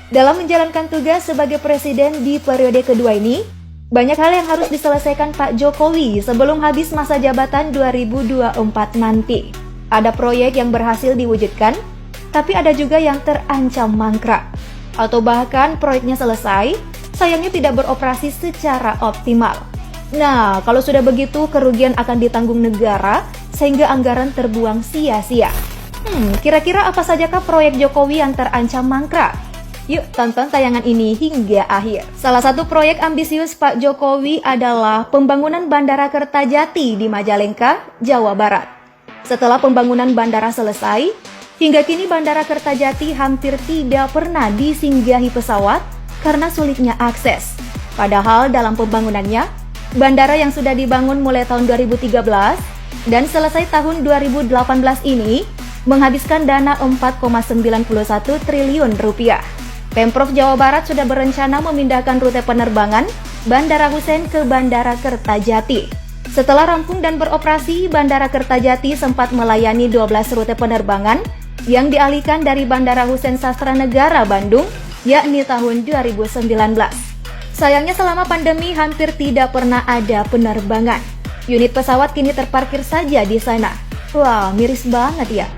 Dalam menjalankan tugas sebagai presiden di periode kedua ini, banyak hal yang harus diselesaikan Pak Jokowi sebelum habis masa jabatan 2024 nanti. Ada proyek yang berhasil diwujudkan, tapi ada juga yang terancam mangkrak. Atau bahkan proyeknya selesai, sayangnya tidak beroperasi secara optimal. Nah, kalau sudah begitu, kerugian akan ditanggung negara sehingga anggaran terbuang sia-sia. Kira-kira apa sajakah proyek Jokowi yang terancam mangkrak? Yuk tonton tayangan ini hingga akhir. Salah satu proyek ambisius Pak Jokowi adalah pembangunan Bandara Kertajati di Majalengka, Jawa Barat. Setelah pembangunan bandara selesai, hingga kini Bandara Kertajati hampir tidak pernah disinggahi pesawat karena sulitnya akses. Padahal dalam pembangunannya, bandara yang sudah dibangun mulai tahun 2013 dan selesai tahun 2018 ini menghabiskan dana 4,91 triliun rupiah. Pemprov Jawa Barat sudah berencana memindahkan rute penerbangan Bandara Husein ke Bandara Kertajati. Setelah rampung dan beroperasi, Bandara Kertajati sempat melayani 12 rute penerbangan yang dialihkan dari Bandara Husein Sastra Negara Bandung, yakni tahun 2019. Sayangnya selama pandemi hampir tidak pernah ada penerbangan. Unit pesawat kini terparkir saja di sana. Wah, miris banget ya.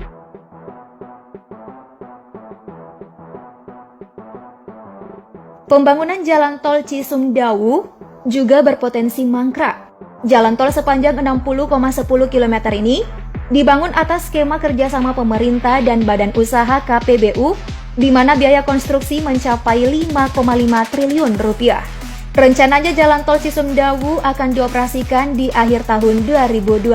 Pembangunan Jalan Tol Cisumdawu juga berpotensi mangkrak. Jalan tol sepanjang 60,10 km ini dibangun atas skema kerjasama pemerintah dan badan usaha KPBU, di mana biaya konstruksi mencapai 5,5 triliun rupiah. Rencananya Jalan Tol Cisumdawu akan dioperasikan di akhir tahun 2021.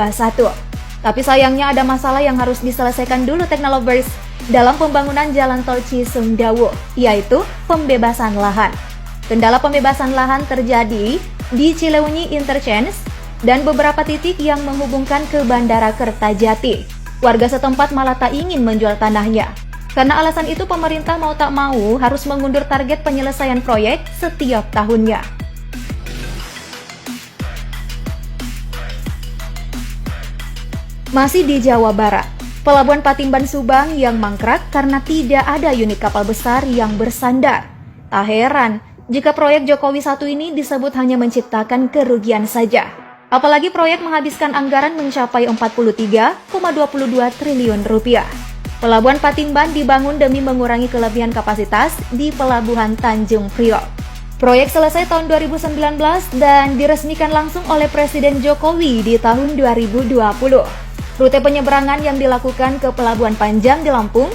Tapi sayangnya ada masalah yang harus diselesaikan dulu Teknolovers dalam pembangunan Jalan Tol Cisumdawu, yaitu pembebasan lahan. Kendala pembebasan lahan terjadi di Cileunyi Interchange dan beberapa titik yang menghubungkan ke Bandara Kertajati. Warga setempat malah tak ingin menjual tanahnya. Karena alasan itu pemerintah mau tak mau harus mengundur target penyelesaian proyek setiap tahunnya. Masih di Jawa Barat, Pelabuhan Patimban Subang yang mangkrak karena tidak ada unit kapal besar yang bersandar. Tak heran jika proyek Jokowi 1 ini disebut hanya menciptakan kerugian saja. Apalagi proyek menghabiskan anggaran mencapai 43,22 triliun rupiah. Pelabuhan Patimban dibangun demi mengurangi kelebihan kapasitas di Pelabuhan Tanjung Priok. Proyek selesai tahun 2019 dan diresmikan langsung oleh Presiden Jokowi di tahun 2020. Rute penyeberangan yang dilakukan ke Pelabuhan Panjang di Lampung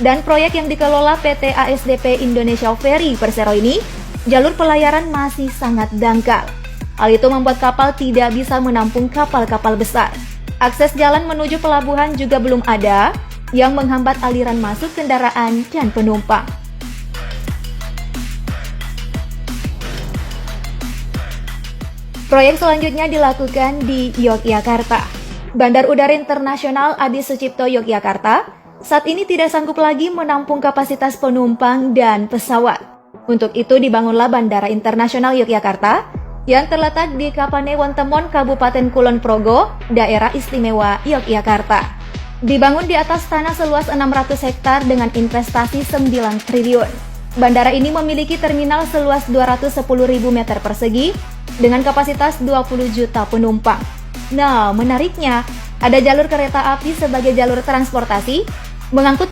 dan proyek yang dikelola PT ASDP Indonesia Ferry Persero ini, jalur pelayaran masih sangat dangkal. Hal itu membuat kapal tidak bisa menampung kapal-kapal besar. Akses jalan menuju pelabuhan juga belum ada, yang menghambat aliran masuk kendaraan dan penumpang. Proyek selanjutnya dilakukan di Yogyakarta. Bandar Udara Internasional Adi Sucipto Yogyakarta saat ini tidak sanggup lagi menampung kapasitas penumpang dan pesawat. Untuk itu dibangunlah Bandara Internasional Yogyakarta yang terletak di Kapanewon-Temon, Kabupaten Kulon Progo, Daerah Istimewa Yogyakarta. Dibangun di atas tanah seluas 600 hektar dengan investasi 9 triliun. Bandara ini memiliki terminal seluas 210.000 meter persegi dengan kapasitas 20 juta penumpang. Nah, menariknya, ada jalur kereta api sebagai jalur transportasi mengangkut